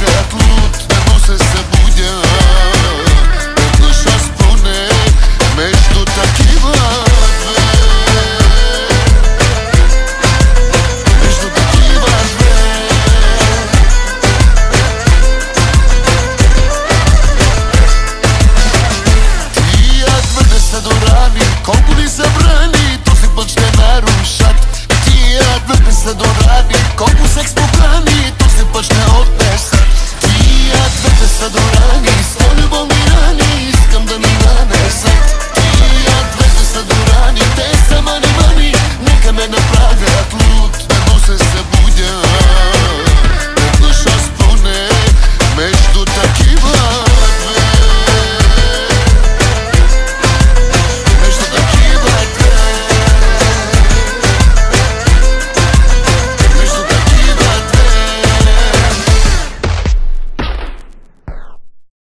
Бягат луд, не му се събудя. Веднъж аз поне между такива две. Между такива две. Тия две са до рани, колко ни събрани, този път ще нарушат. Тия две са до рани, колко секс покани, този път ще отнесат. Тия двете са до рани.